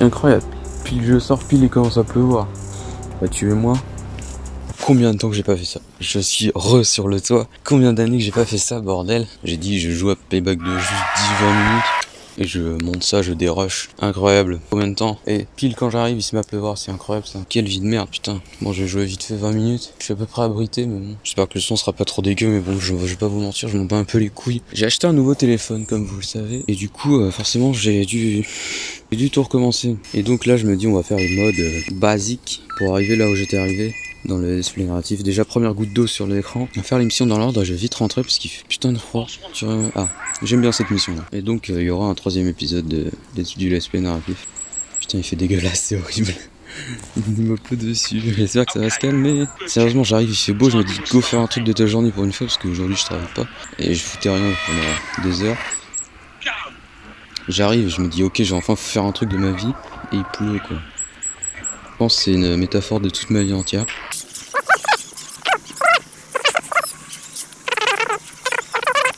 Incroyable. Pile je sors, pile il commence à pleuvoir. Bah tuez-moi. Combien de temps que j'ai pas fait ça? Je suis sur le toit. Combien d'années que j'ai pas fait ça, bordel? J'ai dit je joue à Payback 2 juste 10-20 minutes. Et je monte ça, je dérush. Incroyable. Combien de temps? Et pile quand j'arrive, il se met à pleuvoir, c'est incroyable ça. Quelle vie de merde, putain. Bon, je vais jouer vite fait 20 minutes. Je suis à peu près abrité, mais bon. J'espère que le son sera pas trop dégueu, mais bon, je vais pas vous mentir, je m'en bats un peu les couilles. J'ai acheté un nouveau téléphone, comme vous le savez. Et du coup, forcément, j'ai dû tout recommencer. Et donc là, je me dis, on va faire le mode basique pour arriver là où j'étais arrivé. Dans le display narratif, déjà première goutte d'eau sur l'écran. On va faire l'émission dans l'ordre, je vais vite rentrer parce qu'il fait putain de froid. Ah, j'aime bien cette mission là. Et donc il y aura un 3ème épisode du let's play narratif. Putain il fait dégueulasse, c'est horrible. Il me pleut dessus, j'espère que ça va se calmer. Sérieusement j'arrive, il fait beau, je me dis go faire un truc de ta journée pour une fois parce qu'aujourd'hui je travaille pas. Et je foutais rien pendant des heures. J'arrive, je me dis ok j'ai enfin faire un truc de ma vie. Et il pleut quoi. Je pense que c'est une métaphore de toute ma vie entière.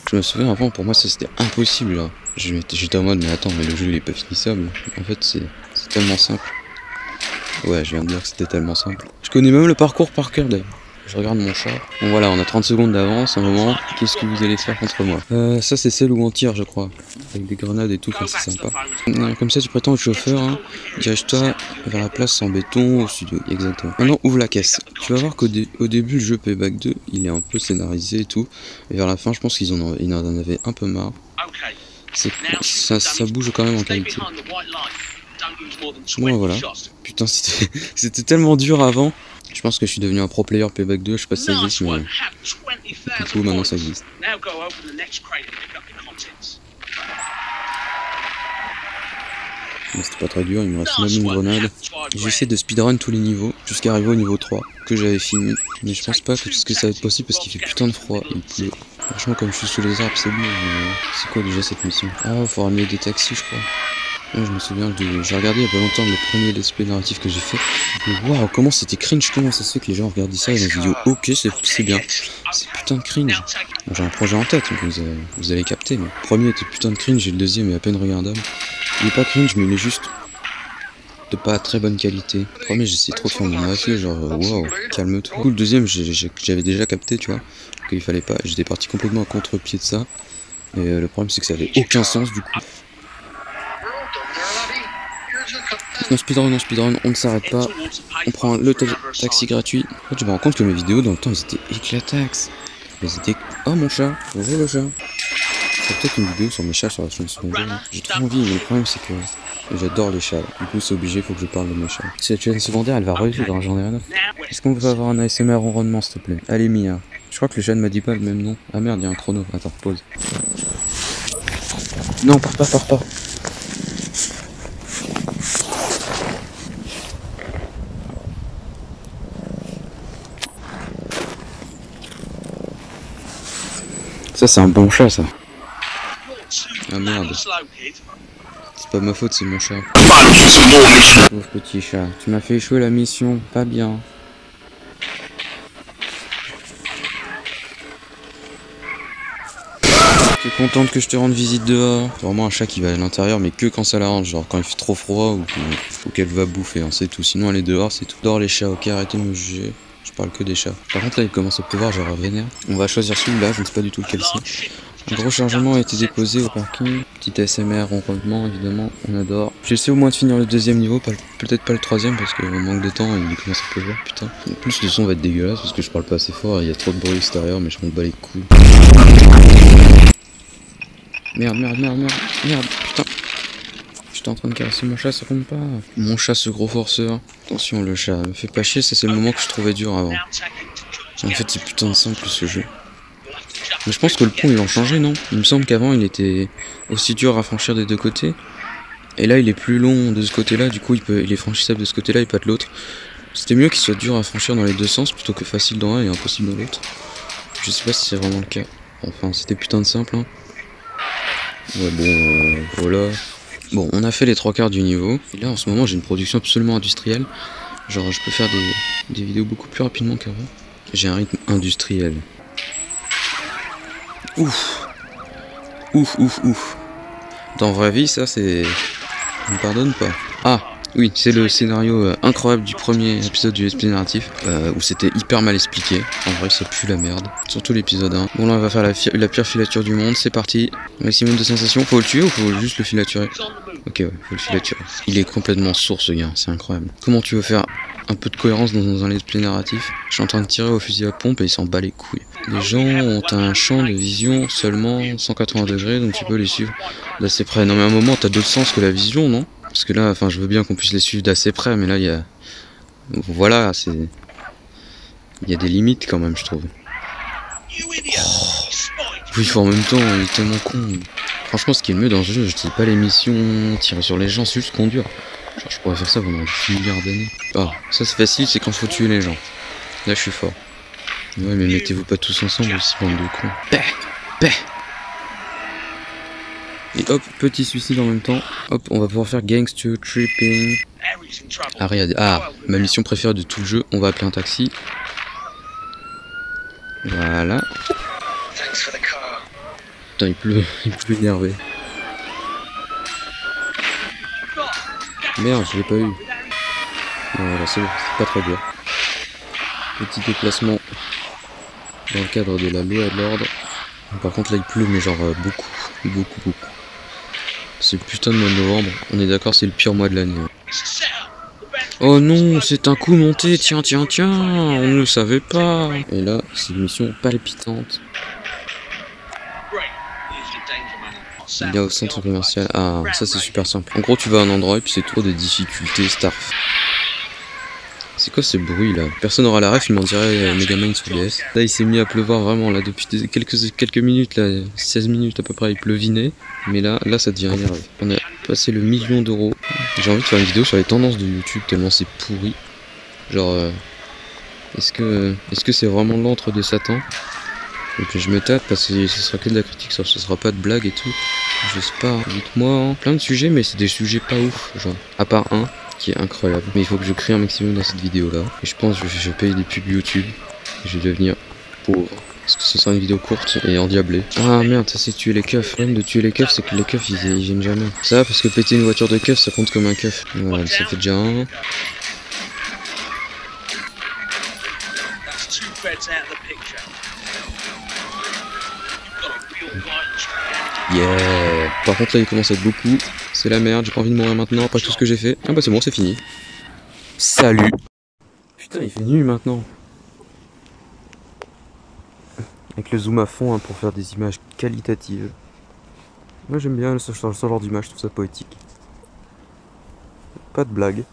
Je me souviens avant, pour moi ça c'était impossible là. J'étais en mode mais attends mais le jeu il est pas finissable. En fait c'est tellement simple. Ouais je viens de dire que c'était tellement simple. Je connais même le parcours par cœur d'ailleurs. Je regarde mon chat. Bon voilà on a 30 secondes d'avance, un moment. Qu'est-ce que vous allez faire contre moi? Ça c'est celle où on tire je crois. Avec des grenades et tout, enfin, c'est sympa. Comme ça tu prétends être chauffeur, hein. Dirige-toi vers la place en béton au studio, exactement. Maintenant ouvre la caisse. Tu vas voir qu'au début le jeu Payback 2 il est un peu scénarisé et tout. Et vers la fin je pense qu'ils en avaient un peu marre. Ça bouge quand même en qualité. Bon voilà. Putain c'était tellement dur avant. Je pense que je suis devenu un pro player Payback 2, je sais pas si ça existe mais... Du coup maintenant ça existe. C'était pas très dur, il me reste même une grenade. J'essaie de speedrun tous les niveaux, jusqu'à arriver au niveau 3, que j'avais fini. Mais je pense pas que ça va être possible parce qu'il fait putain de froid et il pleut. Franchement comme je suis sous les arbres c'est bon, mais... C'est quoi déjà cette mission? Ah faut ramener des taxis je crois. Ouais, je me souviens j'ai regardé il y a pas longtemps le premier let's play narratif que j'ai fait. Mais waouh, comment c'était cringe, comment ça se fait que les gens regardent ça dans une vidéo? Ok, c'est bien. C'est putain de cringe. Bon, j'ai un projet en tête, donc vous allez capter. Mais le premier était putain de cringe et le deuxième est à peine regardable. Il est pas cringe, mais il est juste de pas très bonne qualité. Le premier, j'essayais trop de faire mon mafieux, genre waouh, calme-toi. Du coup, le deuxième, j'avais déjà capté, tu vois, qu'il fallait pas. J'étais parti complètement à contre-pied de ça. Et le problème, c'est que ça avait aucun sens du coup. On speedrun, on ne s'arrête pas. On prend le taxi gratuit. En fait, je me rends compte que mes vidéos dans le temps, elles étaient éclataxes. Elles étaient... Oh mon chat, bonjour le chat. C'est peut-être une vidéo sur mes chats sur la chaîne secondaire. J'ai trop envie, mais le problème c'est que j'adore les chats. Du coup, c'est obligé, faut que je parle de mes chats. Cette chaîne secondaire, elle va revivre, j'en ai rien à faire. Est-ce qu'on peut avoir un ASMR ronronnement, s'il te plaît? Allez, Mia. Je crois que le chat ne m'a dit pas le même nom. Ah merde, il y a un chrono. Attends, pause. Non, pars pas. Ça c'est un bon chat ça. Ah merde. C'est pas ma faute, c'est mon chat. Pauvre petit chat, tu m'as fait échouer la mission, pas bien. Tu es contente que je te rende visite dehors? C'est vraiment un chat qui va à l'intérieur mais que quand ça l'arrange, genre quand il fait trop froid ou qu'elle va bouffer, hein, c'est tout. Sinon elle est dehors, c'est tout. Dehors les chats, ok, arrêtez de me juger. Je parle que des chats. Par contre là il commence à pleuvoir, genre vénère. On va choisir celui-là, je ne sais pas du tout lequel c'est. Un gros chargement a été déposé au parking. Petit ASMR, ronronnement évidemment, on adore. J'essaie au moins de finir le deuxième niveau, peut-être pas le troisième parce qu'on manque de temps et il commence à pleuvoir, putain. En plus le son va être dégueulasse parce que je parle pas assez fort et il y a trop de bruit extérieur mais je m'en bats les couilles. Merde, putain. J'étais en train de caresser mon chat, ça compte pas. Mon chat, ce gros forceur. Attention, le chat, me fait pas chier, ça c'est le moment que je trouvais dur avant. En fait, c'est putain de simple ce jeu. Mais je pense que le pont, ils l'ont changé, non? Il me semble qu'avant, il était aussi dur à franchir des deux côtés. Et là, il est plus long de ce côté-là, du coup, il est franchissable de ce côté-là et pas de l'autre. C'était mieux qu'il soit dur à franchir dans les deux sens plutôt que facile dans un et impossible dans l'autre. Je sais pas si c'est vraiment le cas. Enfin, c'était putain de simple, hein. Ouais, bon, voilà. Bon, on a fait les 3/4 du niveau. Et là, en ce moment, j'ai une production absolument industrielle. Genre, je peux faire des vidéos beaucoup plus rapidement qu'avant. J'ai un rythme industriel. Ouf. Dans la vraie vie, ça, c'est... On me pardonne pas. Ah oui, c'est le scénario incroyable du premier épisode du SP narratif, où c'était hyper mal expliqué. En vrai, ça pue la merde. Surtout l'épisode 1. Bon, là, on va faire la pire filature du monde. C'est parti. Maximum de sensations. Faut le tuer ou faut juste le filaturer? Ok, ouais, faut le filaturer. Il est complètement sourd, ce gars. C'est incroyable. Comment tu veux faire un peu de cohérence dans un let's play narratif? Je suis en train de tirer au fusil à pompe et il s'en bat les couilles. Les gens ont un champ de vision seulement 180 degrés, donc tu peux les suivre d'assez près. Non mais à un moment, t'as d'autres sens que la vision, non? Parce que là, enfin, je veux bien qu'on puisse les suivre d'assez près, mais là, il y a... Voilà, c'est... Il y a des limites quand même, je trouve. Oh. Oui, en même temps, il est tellement con. Franchement, ce qui est le mieux dans ce jeu, je dis pas les missions, tirer sur les gens, c'est juste conduire. Genre, je pourrais faire ça pendant des milliards d'années. Ah, ça c'est facile, c'est quand faut tuer les gens. Là, je suis fort. Ouais, mais mettez-vous pas tous ensemble aussi, bande de cons. Peh. Et hop, petit suicide en même temps. Hop, on va pouvoir faire gangster tripping. Ah, ma mission préférée de tout le jeu, on va appeler un taxi. Voilà. Putain, il pleut énervé. Merde, je l'ai pas eu. Non, voilà, c'est bon, c'est pas très dur. Petit déplacement dans le cadre de la loi et de l'ordre. Par contre, là, il pleut, mais genre beaucoup. C'est le putain de mois de novembre. On est d'accord, c'est le pire mois de l'année. Oh non, c'est un coup monté, tiens, on ne le savait pas. Et là, c'est une mission palpitante. Il est au centre commercial. Ah, ça c'est super simple. En gros, tu vas à un endroit et puis c'est tour de difficulté Starf. C'est quoi ce bruit là? Personne n'aura la ref, mais on dirait Megaman sur DS. Là, il s'est mis à pleuvoir vraiment là depuis quelques minutes, là, 16 minutes à peu près, il pleuvinait. Mais là, ça devient énervé. On a passé le 1 000 000 d'euros. J'ai envie de faire une vidéo sur les tendances de YouTube tellement c'est pourri. Genre, est-ce que c'est vraiment l'antre de Satan? Et puis je me tape parce que ce sera que de la critique, ce sera pas de blague et tout. Je sais pas, dites-moi, hein. Plein de sujets, mais c'est des sujets pas ouf, genre. À part un qui est incroyable. Mais il faut que je crée un maximum dans cette vidéo là. Et je pense que je paye des pubs YouTube. Et je vais devenir pauvre. Parce que ce sera une vidéo courte et endiablée. Ah merde, ça c'est tuer les keufs. Le problème de tuer les keufs, c'est que les keufs ils viennent jamais. Ça, parce que péter une voiture de keuf, ça compte comme un keuf. Voilà, ça fait déjà un. Yeah. Par contre là il commence à être beaucoup. C'est la merde, j'ai pas envie de mourir maintenant après tout ce que j'ai fait. Ah bah c'est bon, c'est fini. Salut. Putain, il fait nuit maintenant. Avec le zoom à fond hein, pour faire des images qualitatives. Moi j'aime bien ce genre d'image, je trouve ça poétique. Pas de blague.